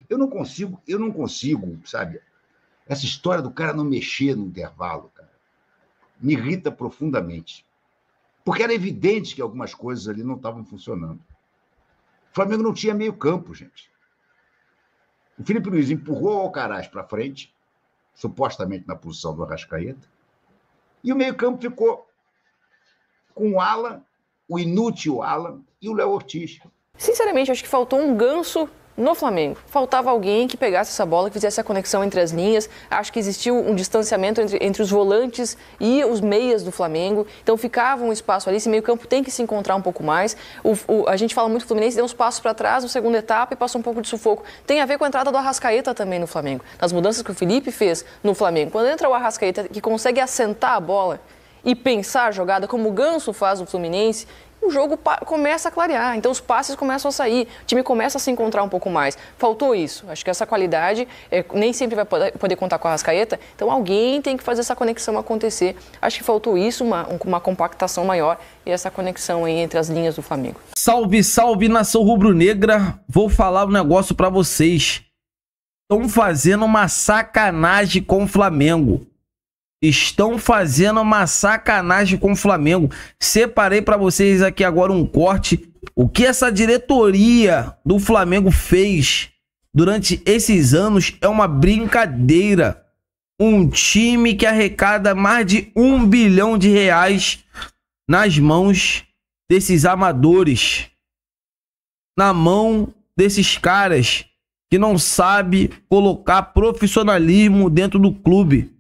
Eu não consigo, sabe? Essa história do cara não mexer no intervalo, cara, me irrita profundamente. Porque era evidente que algumas coisas ali não estavam funcionando. O Flamengo não tinha meio campo, gente. O Felipe Luiz empurrou o Alcaraz para frente, supostamente na posição do Arrascaeta, e o meio campo ficou com o Alan, o inútil Alan e o Léo Ortiz. Sinceramente, acho que faltou um ganso no Flamengo. Faltava alguém que pegasse essa bola, que fizesse a conexão entre as linhas. Acho que existiu um distanciamento entre os volantes e os meias do Flamengo. Então ficava um espaço ali. Esse meio campo tem que se encontrar um pouco mais. A gente fala muito do Fluminense, deu uns passos para trás na segunda etapa e passou um pouco de sufoco. Tem a ver com a entrada do Arrascaeta também no Flamengo. Nas mudanças que o Felipe fez no Flamengo. Quando entra o Arrascaeta, que consegue assentar a bola e pensar a jogada como o Ganso faz no Fluminense, o jogo começa a clarear, então os passes começam a sair, o time começa a se encontrar um pouco mais. Faltou isso, acho que essa qualidade nem sempre vai poder contar com a Arrascaeta, então alguém tem que fazer essa conexão acontecer. Acho que faltou isso, uma compactação maior e essa conexão aí entre as linhas do Flamengo. Salve, salve, nação rubro-negra, vou falar um negócio pra vocês. Estão fazendo uma sacanagem com o Flamengo. Estão fazendo uma sacanagem com o Flamengo. Separei para vocês aqui agora um corte. O que essa diretoria do Flamengo fez durante esses anos é uma brincadeira. Um time que arrecada mais de R$1 bilhão nas mãos desses amadores. Na mão desses caras que não sabem colocar profissionalismo dentro do clube.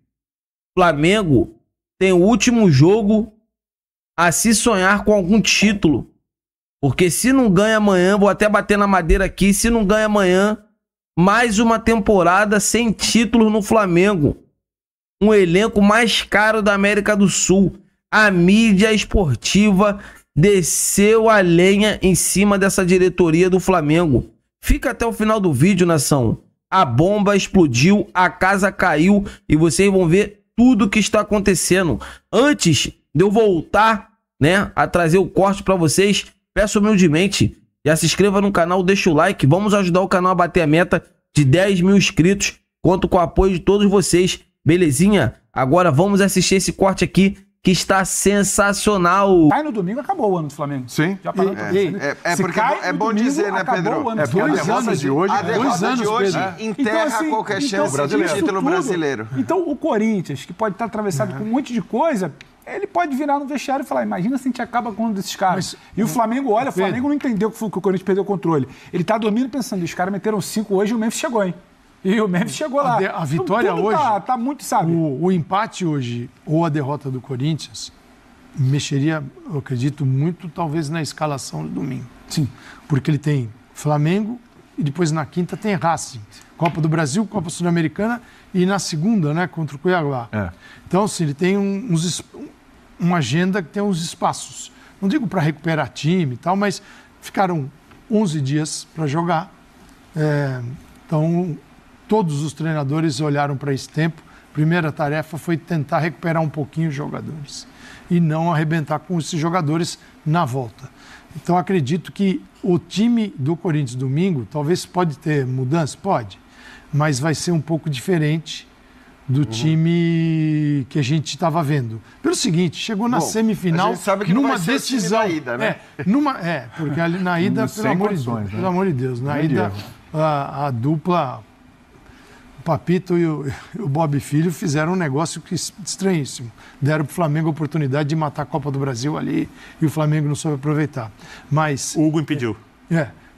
Flamengo tem o último jogo a se sonhar com algum título. Porque se não ganha amanhã, vou até bater na madeira aqui, se não ganha amanhã, mais uma temporada sem título no Flamengo. Um elenco mais caro da América do Sul. A mídia esportiva desceu a lenha em cima dessa diretoria do Flamengo. Fica até o final do vídeo, nação. A bomba explodiu, a casa caiu e vocês vão ver tudo que está acontecendo. Antes de eu voltar, né, a trazer o corte para vocês, peço humildemente, já se inscreva no canal, deixa o like, vamos ajudar o canal a bater a meta de 10 mil inscritos. Conto com o apoio de todos vocês, belezinha? Agora vamos assistir esse corte aqui, que está sensacional. Cai no domingo, acabou o ano do Flamengo. Sim. Já parou porque é bom dizer, né, Pedro? É 2 anos de hoje. A derrota de hoje enterra então, assim, qualquer chance de título brasileiro. Então o Corinthians, que pode estar atravessado com um monte de coisa, ele pode virar no vestiário e falar, imagina se a gente acaba com um desses caras. E o Flamengo, olha, o Flamengo não entendeu que o Corinthians perdeu o controle. Ele tá dormindo pensando, os caras meteram 5 hoje e o Memphis chegou, hein? E o Memphis chegou lá. A vitória então, hoje... Tá muito, sabe? O empate hoje, ou a derrota do Corinthians, mexeria, eu acredito, muito, talvez, na escalação do domingo. Sim. Porque ele tem Flamengo e depois na quinta tem Racing. Copa do Brasil, Copa Sul-Americana e na segunda, né, contra o Cuiabá. Então, assim, ele tem uma agenda que tem uns espaços. Não digo para recuperar time e tal, mas ficaram 11 dias para jogar. Então, todos os treinadores olharam para esse tempo. Primeira tarefa foi tentar recuperar um pouquinho os jogadores e não arrebentar com esses jogadores na volta. Então, acredito que o time do Corinthians domingo, talvez pode ter mudança, pode, mas vai ser um pouco diferente do time que a gente estava vendo. Pelo seguinte, chegou na semifinal, a gente sabe que numa não vai ser decisão. Na ida, né? Porque ali na ida, pelo amor de Deus, na ida a dupla, o Papito e o Bob Filho fizeram um negócio estranhíssimo. Deram para o Flamengo a oportunidade de matar a Copa do Brasil ali e o Flamengo não soube aproveitar. Mas o Hugo impediu.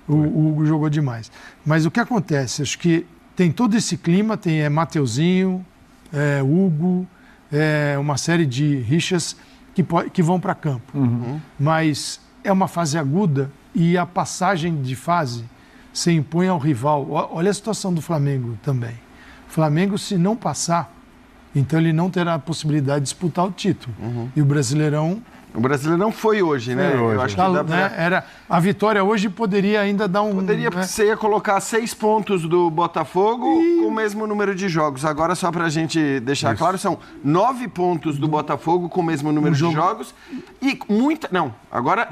O Hugo jogou demais. Mas o que acontece? Acho que tem todo esse clima, tem Mateuzinho, Hugo, uma série de rixas que vão para campo. Mas é uma fase aguda e a passagem de fase se impõe ao rival. Olha a situação do Flamengo também. O Flamengo, se não passar, então ele não terá a possibilidade de disputar o título. E o Brasileirão O brasileiro não foi hoje, né? Eu acho que dá pra... A vitória hoje poderia ainda dar um... Poderia, porque você ia colocar 6 pontos do Botafogo com o mesmo número de jogos. Agora, só pra gente deixar claro, são 9 pontos do Botafogo com o mesmo número de jogos e muita... Não, agora,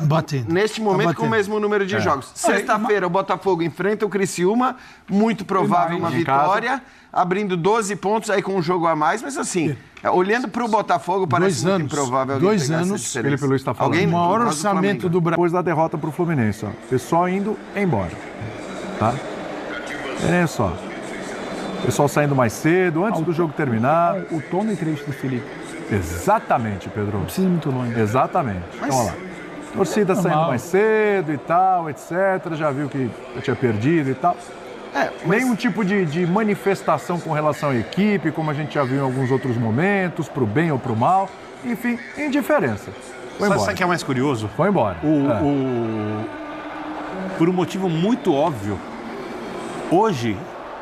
neste momento, com o mesmo número de jogos. Sexta-feira, o Botafogo enfrenta o Criciúma, muito provável uma vitória, abrindo 12 pontos aí com um jogo a mais, mas assim... Olhando para o Botafogo, parece muito improvável alguém pegar essa diferença. Felipe Luiz está falando. O maior orçamento do Brasil. Depois da derrota para o Fluminense, ó. Pessoal indo embora. Tá? É só. Pessoal saindo mais cedo, antes do jogo terminar. O tom da entrevista do Felipe. Exatamente, Pedro. Não precisa ir muito longe. Exatamente. Então, olha lá. Torcida saindo mais cedo e tal, etc. Já viu que eu tinha perdido e tal. Nenhum tipo de manifestação com relação à equipe, como a gente já viu em alguns outros momentos, pro bem ou pro mal. Enfim, indiferença. Foi embora. Sabe o que é mais curioso? Foi embora. Por um motivo muito óbvio, hoje,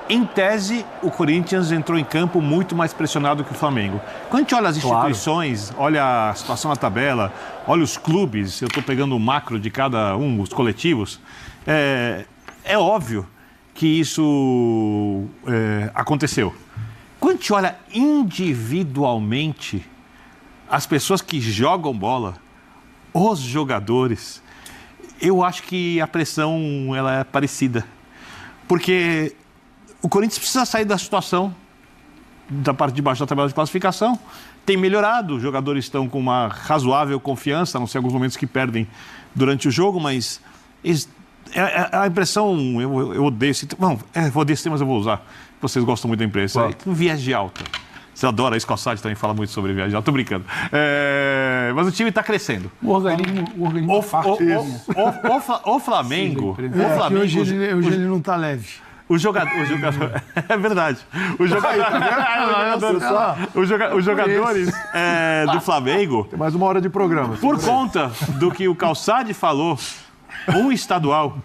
em tese, o Corinthians entrou em campo muito mais pressionado que o Flamengo. Quando a gente olha as instituições, olha a situação na tabela, olha os clubes, eu estou pegando o macro de cada um, os coletivos, é óbvio que isso aconteceu. Quando a gente olha individualmente as pessoas que jogam bola, os jogadores, eu acho que a pressão ela é parecida. Porque o Corinthians precisa sair da situação da parte de baixo da tabela de classificação. Tem melhorado, os jogadores estão com uma razoável confiança, a não ser alguns momentos que perdem durante o jogo, mas... A impressão, eu odeio esse termo, vou odeio esse termo, mas eu vou usar. Vocês gostam muito da imprensa. Um viés de alta. Você adora isso, Calçade também fala muito sobre viés de alta. Tô brincando. Mas o time está crescendo. O organismo o Flamengo... Hoje ele não está leve. O jogador... É verdade. Os jogadores do Flamengo... Tem mais 1 hora de programa. Por conta do que o Calçade falou... Um estadual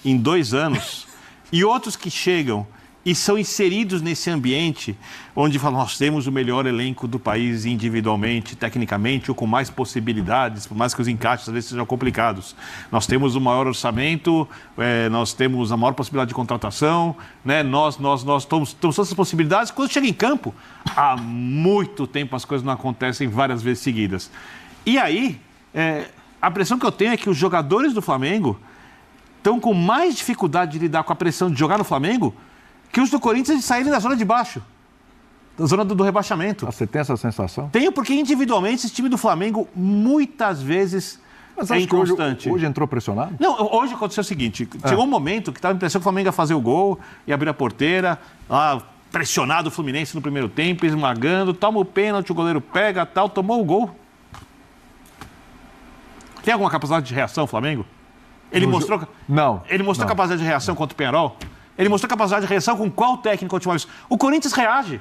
em 2 anos e outros que chegam e são inseridos nesse ambiente onde falam, nós temos o melhor elenco do país individualmente, tecnicamente ou com mais possibilidades, por mais que os encaixes às vezes sejam complicados. Nós temos o maior orçamento, nós temos a maior possibilidade de contratação, né? Nós temos todas essas possibilidades. Quando chega em campo, há muito tempo as coisas não acontecem várias vezes seguidas. E aí... A pressão que eu tenho é que os jogadores do Flamengo estão com mais dificuldade de lidar com a pressão de jogar no Flamengo que os do Corinthians de saírem da zona de baixo, da zona do rebaixamento. Você tem essa sensação? Tenho, porque individualmente esse time do Flamengo muitas vezes é inconstante. Hoje entrou pressionado? Não, hoje aconteceu o seguinte, chegou um momento que estava a impressão que o Flamengo ia fazer o gol, ia abrir a porteira, pressionado o Fluminense no primeiro tempo, esmagando, toma o pênalti, o goleiro pega, tomou o gol. Tem alguma capacidade de reação, Flamengo? Ele mostrou capacidade de reação contra o Peñarol? Ele mostrou capacidade de reação com qual técnico última vez? O Corinthians reage.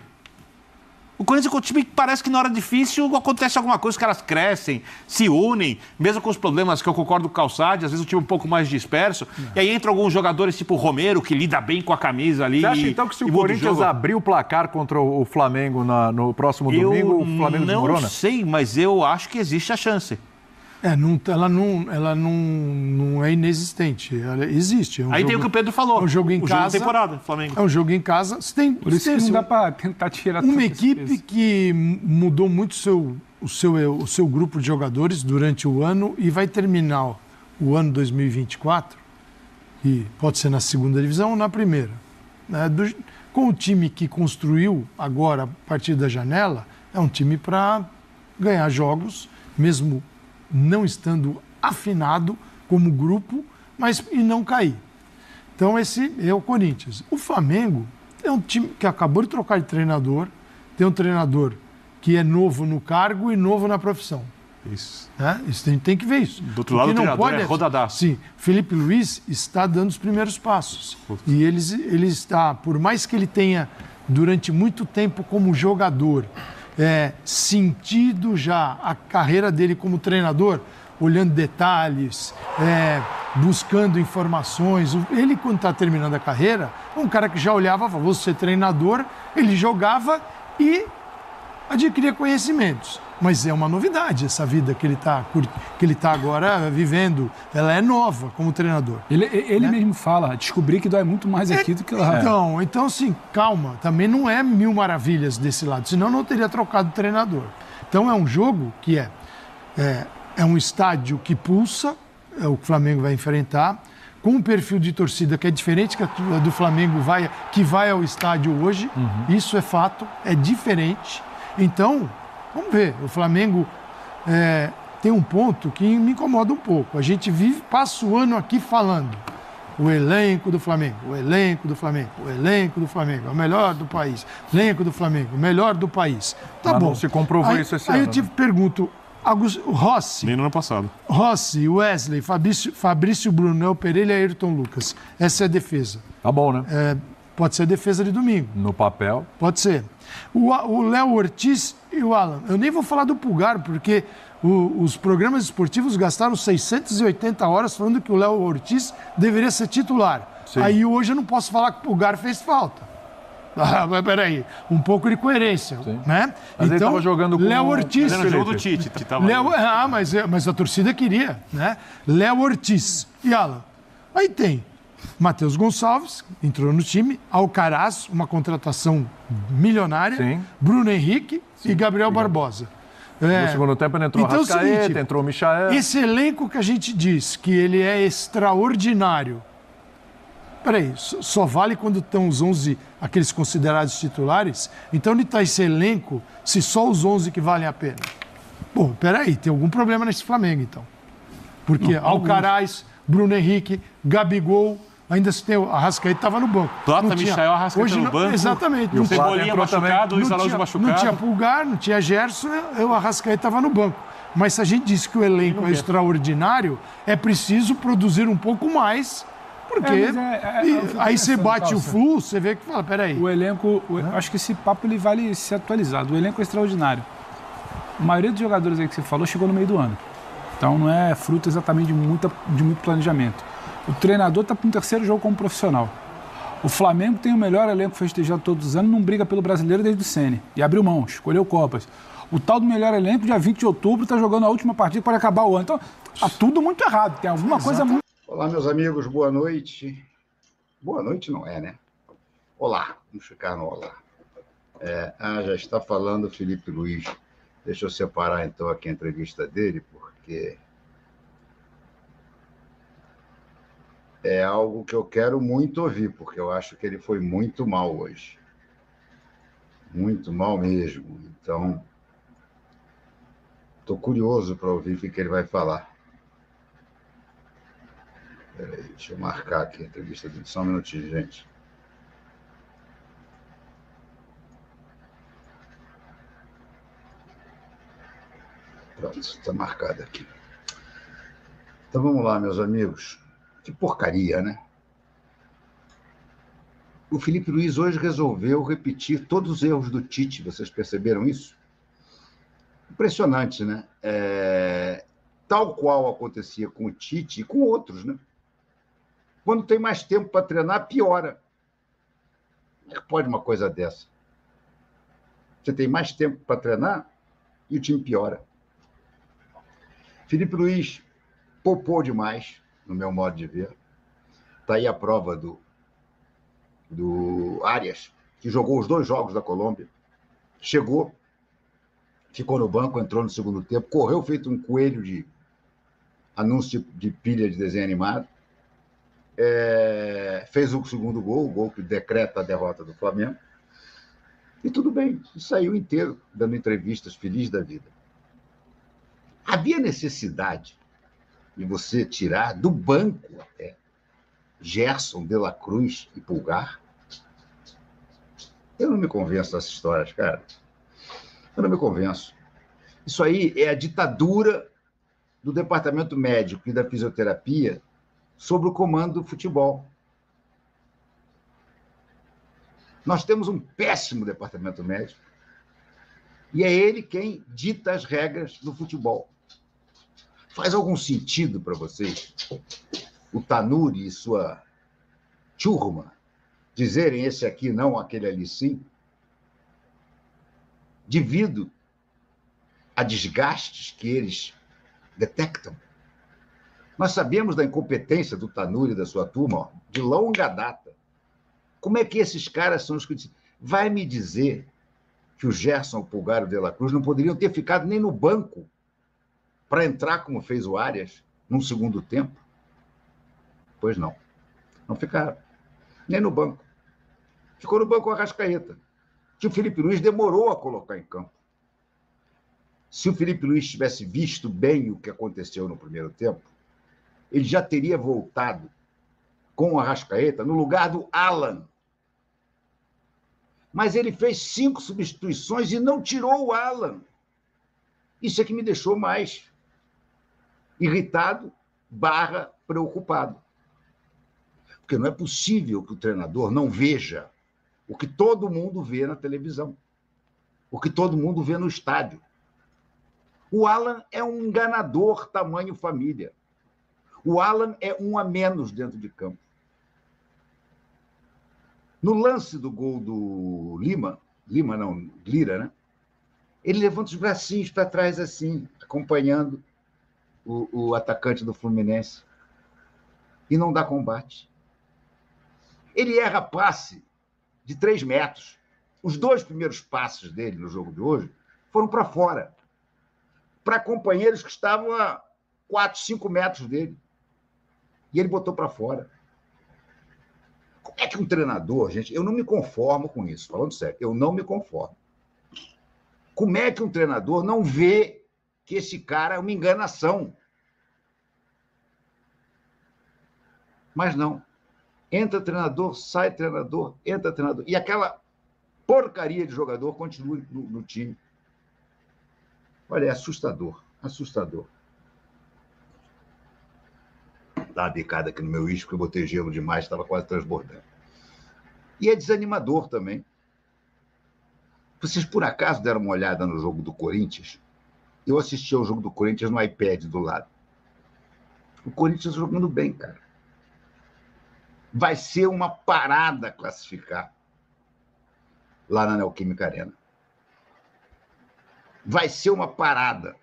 O Corinthians é um time que parece que na hora difícil acontece alguma coisa, os caras crescem, se unem, mesmo com os problemas que eu concordo com o Calçade, às vezes o time um pouco mais disperso, e aí entram alguns jogadores tipo o Romero, que lida bem com a camisa ali. Você acha então que se o Corinthians abrir o placar contra o Flamengo no próximo domingo, o Flamengo desmorona? Eu não sei, mas eu acho que existe a chance. Ela não é inexistente, ela existe. Aí tem o que o Pedro falou, é um jogo em casa, jogo de temporada, Flamengo. É um jogo em casa. Por isso que não dá para tentar tirar uma equipe que mudou muito o seu grupo de jogadores durante o ano e vai terminar o ano 2024, que pode ser na segunda divisão ou na primeira. Com o time que construiu agora, a partir da janela, é um time para ganhar jogos, mesmo não estando afinado como grupo, mas e não cair. Então esse é o Corinthians. O Flamengo é um time que acabou de trocar de treinador, tem um treinador que é novo no cargo e novo na profissão. Isso. Isso a gente tem que ver isso. Do outro lado, o treinador é rodadaço. Sim, Felipe Luiz está dando os primeiros passos. E ele está, por mais que ele tenha, durante muito tempo como jogador, sentido já a carreira dele como treinador, olhando detalhes, buscando informações. Ele, quando está terminando a carreira, é um cara que já olhava, falou, vou ser treinador, ele jogava e adquirir conhecimentos. Mas é uma novidade essa vida que ele está agora vivendo. Ela é nova como treinador. Ele mesmo fala, descobri que dói muito mais aqui do que lá. Então, assim, calma. Também não é mil maravilhas desse lado, senão não teria trocado o treinador. Então é um jogo que é um estádio que pulsa, o Flamengo vai enfrentar, com um perfil de torcida que é diferente que a do Flamengo que vai ao estádio hoje. Isso é fato, é diferente. Então, vamos ver. O Flamengo tem um ponto que me incomoda um pouco. A gente passa o ano aqui falando o elenco do Flamengo, o elenco do Flamengo, o elenco do Flamengo, é o melhor do país. O elenco do Flamengo, o melhor do país. Tá bom. Não se comprovou isso esse ano. Aí eu te pergunto, Rossi. Nem no ano passado. Rossi, Wesley, Fabrício Bruno, Léo Pereira e Ayrton Lucas. Essa é a defesa. Tá bom, né? Pode ser a defesa de domingo. No papel. Pode ser. O Léo Ortiz e o Alan. Eu nem vou falar do Pulgar, porque os programas esportivos gastaram 680 horas falando que o Léo Ortiz deveria ser titular. Sim. Aí hoje eu não posso falar que o Pulgar fez falta. Mas peraí, um pouco de coerência, né? Mas ele estava jogando com Léo Ortiz. Ele era jogo do Tite. Mas a torcida queria, né? Léo Ortiz e Alan. Aí tem Matheus Gonçalves, entrou no time, Alcaraz, uma contratação milionária, sim. Bruno Henrique e Gabriel Barbosa. No segundo tempo ele entrou então, Arrascaeta, entrou o Michael. Esse elenco que a gente diz que ele é extraordinário, peraí, só vale quando estão os 11, aqueles considerados titulares? Então onde está esse elenco se só os 11 que valem a pena? Pô, peraí, tem algum problema nesse Flamengo então. Porque Alcaraz, Bruno Henrique, Gabigol, ainda se tem o Arrascaeta estava no banco. Plata, Michael, Arrascaeta no banco. Exatamente. O Cebolinha machucado, o Luiz Araújo machucado. Não tinha Pulgar, não tinha Gerson, o Arrascaeta estava no banco. Mas se a gente diz que o elenco é extraordinário, é preciso produzir um pouco mais, porque aí você bate o Flu, você vê que fala, peraí. O elenco, acho que esse papo ele vale ser atualizado. O elenco é extraordinário. A maioria dos jogadores aí que você falou chegou no meio do ano. Então não é fruto exatamente de muito planejamento. O treinador está para um terceiro jogo como profissional. O Flamengo tem o melhor elenco festejado todos os anos, não briga pelo brasileiro desde o Ceni. E abriu mão, escolheu Copas. O tal do melhor elenco, dia 20 de outubro, está jogando a última partida para acabar o ano. Então, está tudo muito errado. Tem alguma coisa muito... Olá, meus amigos, boa noite. Boa noite não é, né? Olá, vamos ficar no olá. Já está falando o Felipe Luiz. Deixa eu separar, então, aqui a entrevista dele, porque... é algo que eu quero muito ouvir, porque eu acho que ele foi muito mal hoje. Muito mal mesmo. Então, estou curioso para ouvir o que ele vai falar. Peraí, deixa eu marcar aqui a entrevista dele. Só um minutinho, gente. Pronto, está marcado aqui. Então, vamos lá, meus amigos. Que porcaria, né? O Felipe Luiz hoje resolveu repetir todos os erros do Tite. Vocês perceberam isso? Impressionante, né? Tal qual acontecia com o Tite e com outros, né? Quando tem mais tempo para treinar, piora. Como é que pode uma coisa dessa? Você tem mais tempo para treinar e o time piora. Felipe Luiz poupou demais, no meu modo de ver. Está aí a prova do Arias, que jogou os 2 jogos da Colômbia. Chegou, ficou no banco, entrou no segundo tempo, correu feito um coelho de anúncio de pilha de desenho animado. Fez o segundo gol, o gol que decreta a derrota do Flamengo. E tudo bem, saiu inteiro, dando entrevistas, feliz da vida. Havia necessidade de você tirar do banco até Gerson, De La Cruz e Pulgar? Eu não me convenço dessas histórias, cara. Eu não me convenço. Isso aí é a ditadura do departamento médico e da fisioterapia sobre o comando do futebol. Nós temos um péssimo departamento médico e é ele quem dita as regras do futebol. Faz algum sentido para vocês o Tanuri e sua turma dizerem esse aqui não, aquele ali sim? devido a desgastes que eles detectam. Nós sabemos da incompetência do Tanuri e da sua turma, ó, de longa data. Como é que esses caras são os que... Vai me dizer que o Gerson, o Pulgar e o De La Cruz não poderiam ter ficado nem no banco para entrar como fez o Arias num segundo tempo? Pois não. Não ficaram. Nem no banco. Ficou no banco o Arrascaeta, que o Felipe Luiz demorou a colocar em campo. Se o Felipe Luiz tivesse visto bem o que aconteceu no primeiro tempo, ele já teria voltado com o Arrascaeta no lugar do Alan. Mas ele fez 5 substituições e não tirou o Alan. Isso é que me deixou mais irritado / preocupado. Porque não é possível que o treinador não veja o que todo mundo vê na televisão, o que todo mundo vê no estádio. O Alan é um enganador tamanho família. O Alan é um a menos dentro de campo. No lance do gol do Lira, né? Ele levanta os bracinhos para trás assim, acompanhando o atacante do Fluminense. E não dá combate. Ele erra passe de 3 metros. Os 2 primeiros passes dele no jogo de hoje foram para fora, para companheiros que estavam a 4, 5 metros dele. E ele botou para fora. Como é que um treinador, gente, eu não me conformo com isso, falando sério, eu não me conformo. Como é que um treinador não vê que esse cara é uma enganação? Mas não. Entra treinador, sai treinador, entra treinador. E aquela porcaria de jogador continua no time. Olha, é assustador, assustador. Dá uma bicada aqui no meu uísque, porque eu botei gelo demais, estava quase transbordando. E é desanimador também. Vocês, por acaso, deram uma olhada no jogo do Corinthians? Eu assisti ao jogo do Corinthians no iPad do lado. O Corinthians jogando bem, cara. Vai ser uma parada classificar lá na Neoquímica Arena. Vai ser uma parada.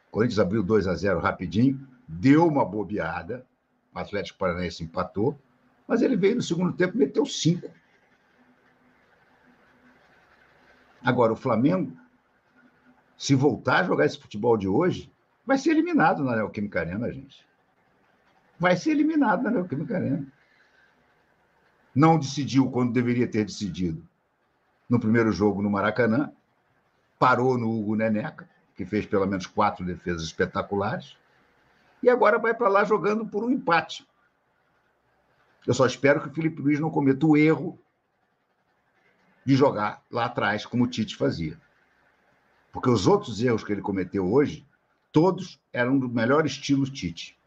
O Corinthians abriu 2-0 rapidinho, deu uma bobeada, o Atlético Paranaense empatou, mas ele veio no segundo tempo e meteu 5. Agora, o Flamengo, se voltar a jogar esse futebol de hoje, vai ser eliminado na Neoquímica Arena, gente. Vai ser eliminado na Neoquímica Arena. Não decidiu quando deveria ter decidido no primeiro jogo no Maracanã, parou no Hugo Neneca, que fez pelo menos 4 defesas espetaculares, e agora vai para lá jogando por um empate. Eu só espero que o Felipe Luiz não cometa o erro de jogar lá atrás, como o Tite fazia. Porque os outros erros que ele cometeu hoje, todos eram do melhor estilo Tite.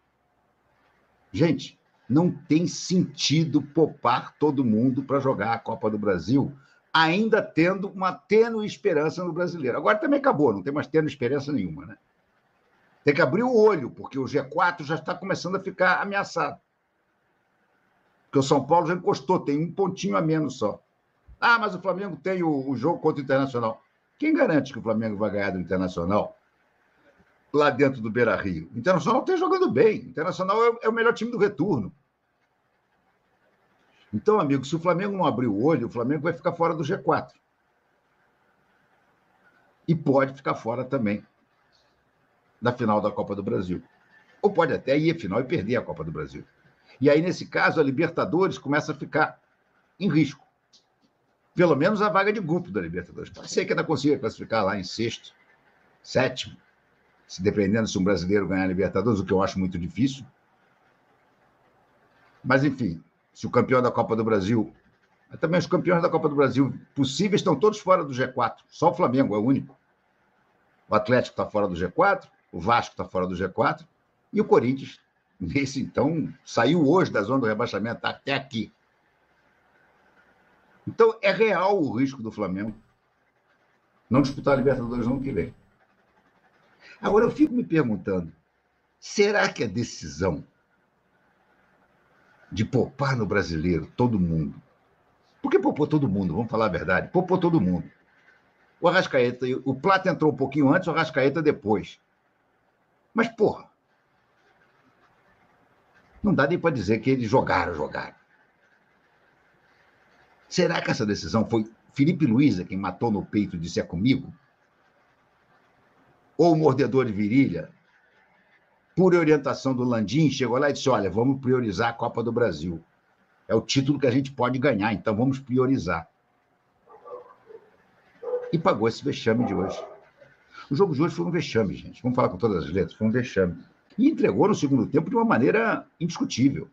Gente, não tem sentido poupar todo mundo para jogar a Copa do Brasil, ainda tendo uma tênue esperança no brasileiro. Agora também acabou, não tem mais tênue esperança nenhuma, né? Tem que abrir o olho, porque o G4 já está começando a ficar ameaçado. Porque o São Paulo já encostou, tem um pontinho a menos só. Ah, mas o Flamengo tem o jogo contra o Internacional. Quem garante que o Flamengo vai ganhar do Internacional lá dentro do Beira-Rio? O Internacional está jogando bem. O Internacional é o melhor time do retorno. Então, amigo, se o Flamengo não abrir o olho, o Flamengo vai ficar fora do G4. E pode ficar fora também da final da Copa do Brasil. Ou pode até ir à final e perder a Copa do Brasil. E aí, nesse caso, a Libertadores começa a ficar em risco. Pelo menos a vaga de grupo da Libertadores. Pode ser que ainda consiga classificar lá em 6º, 7º, se dependendo se um brasileiro ganhar a Libertadores, o que eu acho muito difícil. Mas, enfim, se o campeão da Copa do Brasil... Também os campeões da Copa do Brasil possíveis estão todos fora do G4. Só o Flamengo é o único. O Atlético está fora do G4, o Vasco está fora do G4 e o Corinthians, nesse então, saiu hoje da zona do rebaixamento, está até aqui. Então, é real o risco do Flamengo não disputar a Libertadores no ano que vem. Agora, eu fico me perguntando, será que a decisão de poupar no brasileiro todo mundo... Por que poupou todo mundo? Vamos falar a verdade. Poupou todo mundo. O Arrascaeta, o Plata entrou um pouquinho antes, o Arrascaeta depois. Mas, porra, não dá nem para dizer que eles jogaram. Será que essa decisão foi Felipe Luiz quem matou no peito e disse é comigo? Ou o mordedor de virilha, por orientação do Landim, chegou lá e disse, olha, vamos priorizar a Copa do Brasil. É o título que a gente pode ganhar, então vamos priorizar. E pagou esse vexame de hoje. O jogo de hoje foi um vexame, gente. Vamos falar com todas as letras, foi um vexame. E entregou no segundo tempo de uma maneira indiscutível.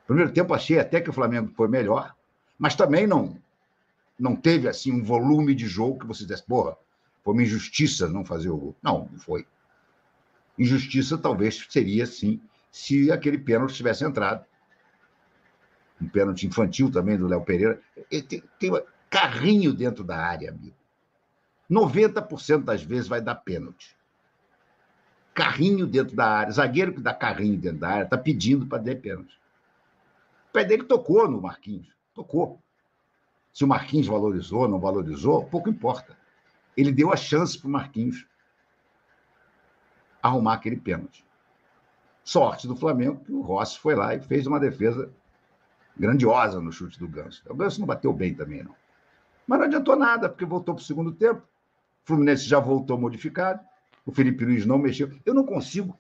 No primeiro tempo achei até que o Flamengo foi melhor, mas também não teve assim um volume de jogo que você dissesse, porra, foi uma injustiça não fazer o gol. Não foi. Injustiça talvez seria, sim, se aquele pênalti tivesse entrado. Um pênalti infantil também do Léo Pereira. Tem carrinho dentro da área, amigo. 90% das vezes vai dar pênalti. Carrinho dentro da área. Zagueiro que dá carrinho dentro da área está pedindo para dar pênalti. O pé dele tocou no Marquinhos. Tocou. Se o Marquinhos valorizou ou não valorizou, pouco importa. Ele deu a chance para o Marquinhos arrumar aquele pênalti. Sorte do Flamengo que o Rossi foi lá e fez uma defesa grandiosa no chute do Ganso. O Ganso não bateu bem também, não. Mas não adiantou nada, porque voltou para o segundo tempo. O Fluminense já voltou modificado. O Felipe Luiz não mexeu. Eu não consigo,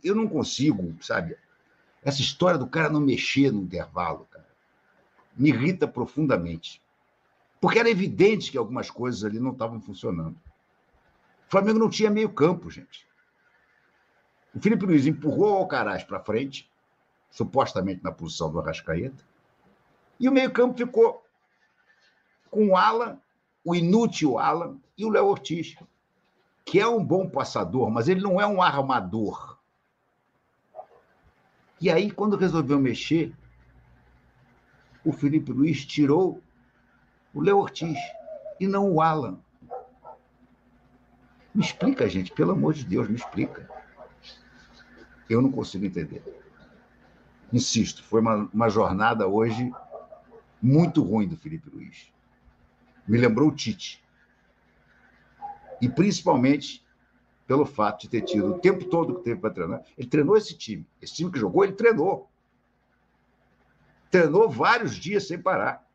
sabe? Essa história do cara não mexer no intervalo, cara, me irrita profundamente. Porque era evidente que algumas coisas ali não estavam funcionando. O Flamengo não tinha meio campo, gente. O Felipe Luiz empurrou o Alcaraz para frente, supostamente na posição do Arrascaeta, e o meio campo ficou com o Alan, o inútil Alan e o Léo Ortiz, que é um bom passador, mas ele não é um armador. E aí, quando resolveu mexer, o Felipe Luiz tirou o Léo Ortiz e não o Alan. Me explica, gente, pelo amor de Deus, me explica. Eu não consigo entender. Insisto, foi uma jornada hoje muito ruim do Felipe Luiz. Me lembrou o Tite. E principalmente pelo fato de ter tido o tempo todo que teve para treinar. Ele treinou esse time. Esse time que jogou, ele treinou. Treinou vários dias sem parar.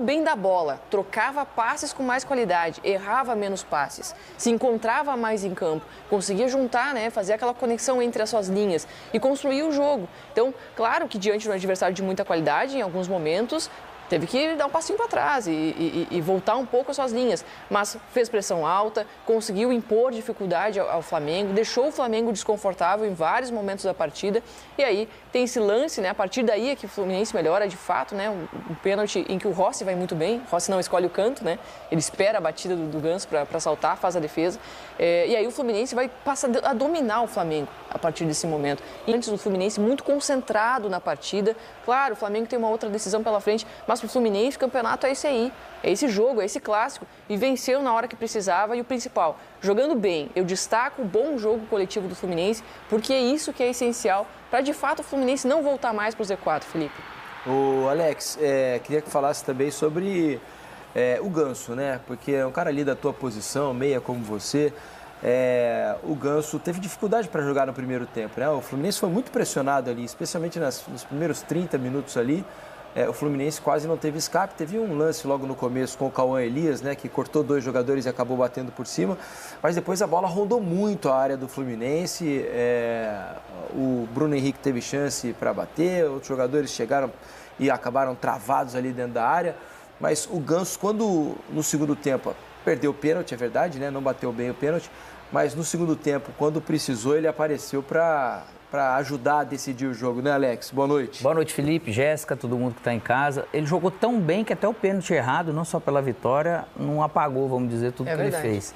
Bem da bola, trocava passes com mais qualidade, errava menos passes, se encontrava mais em campo, conseguia juntar, né, fazer aquela conexão entre as suas linhas e construir o jogo. Então, claro que diante de um adversário de muita qualidade, em alguns momentos, teve que dar um passinho para trás e voltar um pouco as suas linhas, mas fez pressão alta, conseguiu impor dificuldade ao Flamengo, deixou o Flamengo desconfortável em vários momentos da partida, e aí tem esse lance, né, a partir daí é que o Fluminense melhora de fato, né, um pênalti em que o Rossi vai muito bem, o Rossi não escolhe o canto, né, ele espera a batida do Ganso para saltar, faz a defesa, e aí o Fluminense passa a dominar o Flamengo a partir desse momento. E antes o Fluminense muito concentrado na partida, claro, o Flamengo tem uma outra decisão pela frente, mas para o Fluminense o campeonato é esse aí, é esse jogo, é esse clássico, e venceu na hora que precisava, e o principal, jogando bem. Eu destaco o bom jogo coletivo do Fluminense, porque é isso que é essencial para, de fato, o Fluminense não voltar mais para o Z4, Felipe. Ô, Alex, queria que falasse também sobre o Ganso, né? Porque é um cara ali da tua posição, meia como você. O Ganso teve dificuldade para jogar no primeiro tempo, né? O Fluminense foi muito pressionado ali, especialmente nos primeiros 30 minutos ali. O Fluminense quase não teve escape. Teve um lance logo no começo com o Cauã Elias, né, que cortou 2 jogadores e acabou batendo por cima. Mas depois a bola rondou muito a área do Fluminense. O Bruno Henrique teve chance para bater, outros jogadores chegaram e acabaram travados ali dentro da área. Mas o Ganso, quando no segundo tempo perdeu o pênalti, é verdade, né, não bateu bem o pênalti, mas no segundo tempo, quando precisou, ele apareceu para ajudar a decidir o jogo, né, Alex? Boa noite. Boa noite, Felipe, Jéssica, todo mundo que está em casa. Ele jogou tão bem que até o pênalti errado, não só pela vitória, não apagou, vamos dizer, tudo que verdade. Ele fez.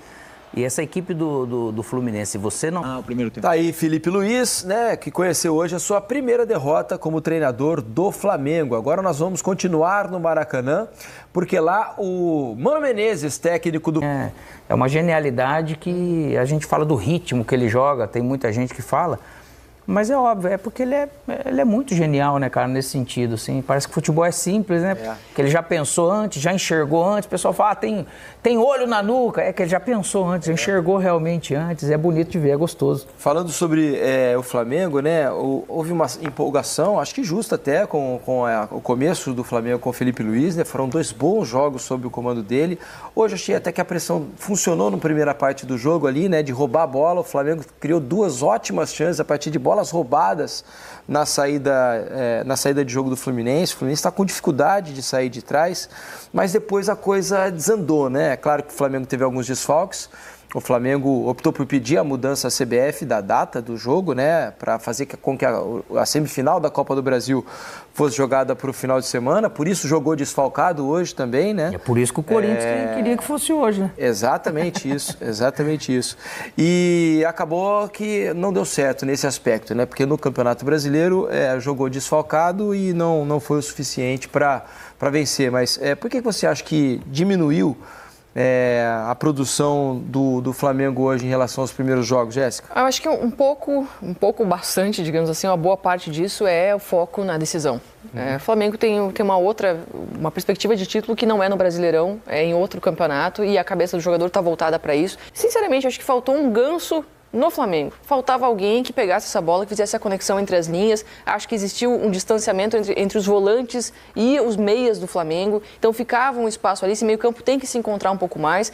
E essa equipe do Fluminense, você não... o primeiro tempo. Tá aí Felipe Luiz, né, que conheceu hoje a sua primeira derrota como treinador do Flamengo. Agora nós vamos continuar no Maracanã, porque lá o Mano Menezes, técnico do... É uma genialidade que a gente fala do ritmo que ele joga, tem muita gente que fala... Mas é óbvio, é porque ele é muito genial, né, cara, nesse sentido, assim. Parece que o futebol é simples, né? Que ele já pensou antes, já enxergou antes. O pessoal fala, tem olho na nuca. É que ele já pensou antes, já enxergou realmente antes. É bonito de ver, é gostoso. Falando sobre o Flamengo, né? Houve uma empolgação, acho que justa até, com o começo do Flamengo com o Felipe Luiz, né? Foram 2 bons jogos sob o comando dele. Hoje achei até que a pressão funcionou na primeira parte do jogo ali, né? De roubar a bola. O Flamengo criou 2 ótimas chances a partir de bolas roubadas na saída de jogo do Fluminense. O Fluminense está com dificuldade de sair de trás, mas depois a coisa desandou, né? É claro que o Flamengo teve alguns desfalques. O Flamengo optou por pedir a mudança à CBF da data do jogo, né, para fazer com que a semifinal da Copa do Brasil fosse jogada para o final de semana. Por isso jogou desfalcado hoje também, né? É por isso que o Corinthians queria que fosse hoje, né? Exatamente isso, exatamente isso. E acabou que não deu certo nesse aspecto, né? Porque no Campeonato Brasileiro jogou desfalcado e não foi o suficiente para vencer. Mas por que você acha que diminuiu a produção do Flamengo hoje em relação aos primeiros jogos, Jéssica? Eu acho que bastante, digamos assim, uma boa parte disso é o foco na decisão. O Flamengo tem uma perspectiva de título que não é no Brasileirão, é em outro campeonato e a cabeça do jogador está voltada para isso. Sinceramente, acho que faltou um ganso no Flamengo. Faltava alguém que pegasse essa bola, que fizesse a conexão entre as linhas. Acho que existiu um distanciamento entre os volantes e os meias do Flamengo. Então ficava um espaço ali. Esse meio-campo tem que se encontrar um pouco mais.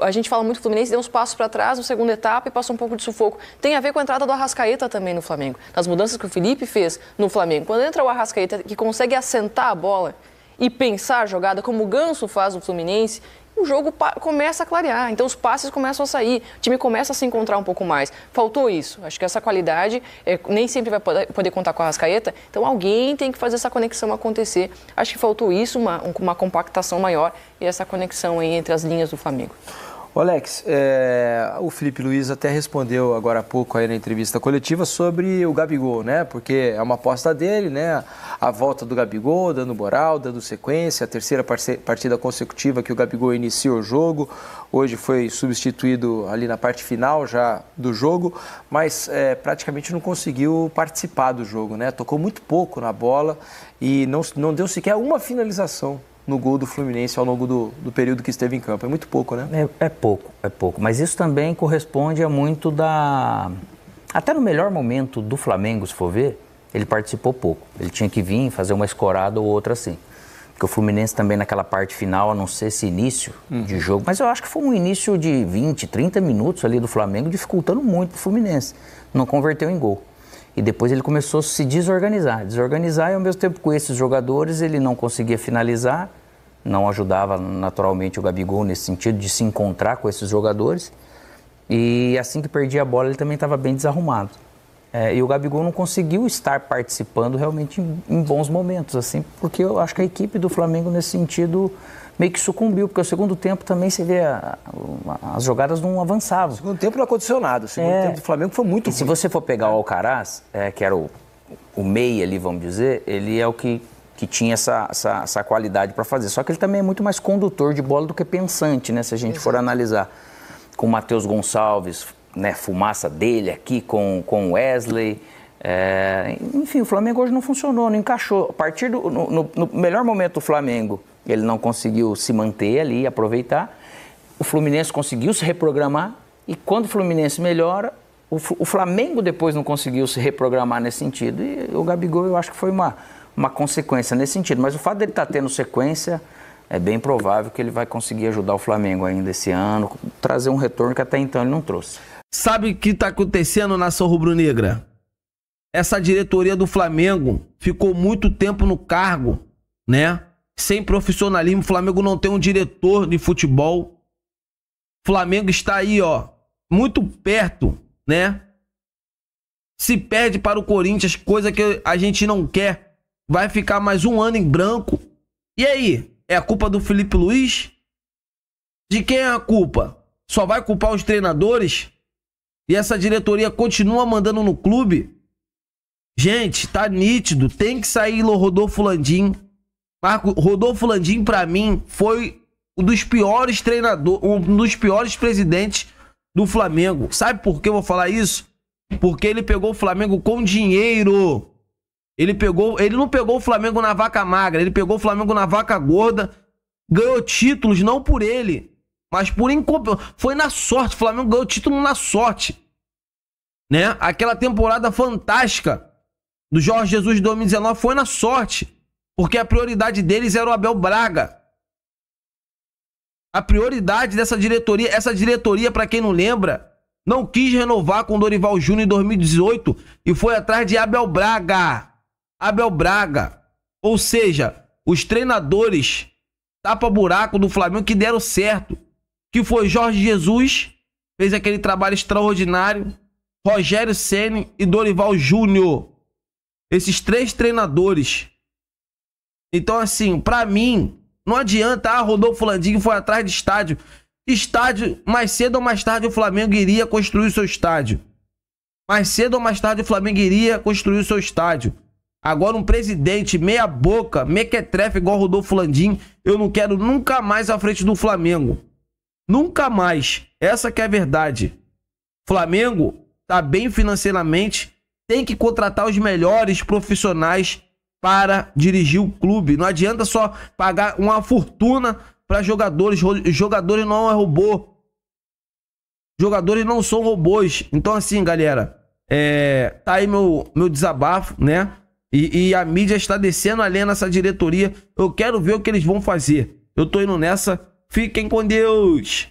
A gente fala muito do Fluminense, deu uns passos para trás na segunda etapa e passou um pouco de sufoco. Tem a ver com a entrada do Arrascaeta também no Flamengo. Nas mudanças que o Felipe fez no Flamengo. Quando entra o Arrascaeta, que consegue assentar a bola e pensar a jogada, como o Ganso faz no Fluminense, o jogo começa a clarear, então os passes começam a sair, o time começa a se encontrar um pouco mais. Faltou isso, acho que essa qualidade nem sempre vai poder contar com a Arrascaeta, então alguém tem que fazer essa conexão acontecer. Acho que faltou isso, uma compactação maior e essa conexão aí entre as linhas do Flamengo. Alex, o Felipe Luiz até respondeu agora há pouco aí na entrevista coletiva sobre o Gabigol, né? Porque é uma aposta dele, né? A volta do Gabigol, dando moral, dando sequência, a terceira partida consecutiva que o Gabigol inicia o jogo. Hoje foi substituído ali na parte final já do jogo, mas praticamente não conseguiu participar do jogo, né? Tocou muito pouco na bola e não deu sequer uma finalização no gol do Fluminense ao longo do período que esteve em campo. É muito pouco, né? É pouco. Mas isso também corresponde a muito até no melhor momento do Flamengo, se for ver, ele participou pouco. Ele tinha que vir fazer uma escorada ou outra assim. Porque o Fluminense também naquela parte final, a não ser esse início de jogo, mas eu acho que foi um início de 20, 30 minutos ali do Flamengo, dificultando muito o Fluminense. Não converteu em gol. E depois ele começou a se desorganizar e ao mesmo tempo com esses jogadores ele não conseguia finalizar, não ajudava naturalmente o Gabigol nesse sentido de se encontrar com esses jogadores. E assim que perdia a bola ele também estava bem desarrumado. E o Gabigol não conseguiu estar participando realmente em bons momentos, assim, porque eu acho que a equipe do Flamengo nesse sentido meio que sucumbiu, porque o segundo tempo também você vê as jogadas não avançavam. O segundo tempo não aconteceu nada, o segundo tempo do Flamengo foi muito ruim. Se você for pegar o Alcaraz, que era o meia ali, vamos dizer, ele é o que tinha essa qualidade para fazer, só que ele também é muito mais condutor de bola do que pensante, né, se a gente for analisar. Com o Matheus Gonçalves, né, fumaça dele aqui com o Wesley, enfim, o Flamengo hoje não funcionou, não encaixou. A partir no melhor momento do Flamengo, ele não conseguiu se manter ali, aproveitar. O Fluminense conseguiu se reprogramar e quando o Fluminense melhora, o Flamengo depois não conseguiu se reprogramar nesse sentido. E o Gabigol eu acho que foi uma consequência nesse sentido. Mas o fato dele estar tendo sequência, é bem provável que ele vai conseguir ajudar o Flamengo ainda esse ano, trazer um retorno que até então ele não trouxe. Sabe o que está acontecendo, nação rubro-negra? Essa diretoria do Flamengo ficou muito tempo no cargo, né? Sem profissionalismo. O Flamengo não tem um diretor de futebol. O Flamengo está aí, ó, muito perto, né? Se perde para o Corinthians, coisa que a gente não quer. Vai ficar mais um ano em branco. E aí? É a culpa do Felipe Luiz? De quem é a culpa? Só vai culpar os treinadores? E essa diretoria continua mandando no clube? Gente, tá nítido. Tem que sair o Rodolfo Landim. Rodolfo Landim, pra mim, foi um dos piores treinadores, um dos piores presidentes do Flamengo. Sabe por que eu vou falar isso? Porque ele pegou o Flamengo com dinheiro. Ele não pegou o Flamengo na vaca magra, ele pegou o Flamengo na vaca gorda, ganhou títulos não por ele, mas por incompetência. Foi na sorte, o Flamengo ganhou título na sorte. Né? Aquela temporada fantástica do Jorge Jesus de 2019 foi na sorte, porque a prioridade deles era o Abel Braga. A prioridade dessa diretoria, essa diretoria, para quem não lembra, não quis renovar com Dorival Júnior em 2018 e foi atrás de Abel Braga. Abel Braga. Ou seja, os treinadores tapa-buraco do Flamengo que deram certo, que foi Jorge Jesus, fez aquele trabalho extraordinário, Rogério Ceni e Dorival Júnior. Esses 3 treinadores. Então, assim, pra mim, não adianta, Rodolfo Landim foi atrás de estádio. Estádio, mais cedo ou mais tarde o Flamengo iria construir o seu estádio. Mais cedo ou mais tarde o Flamengo iria construir o seu estádio. Agora um presidente meia boca, mequetrefe igual Rodolfo Landim, eu não quero nunca mais à frente do Flamengo. Nunca mais. Essa que é a verdade. Flamengo tá bem financeiramente, tem que contratar os melhores profissionais para dirigir o clube. Não adianta só pagar uma fortuna para jogadores. Jogadores não é robô. Jogadores não são robôs. Então assim, galera, tá aí meu desabafo, né? E a mídia está descendo a lenha nessa diretoria. Eu quero ver o que eles vão fazer. Eu tô indo nessa. Fiquem com Deus.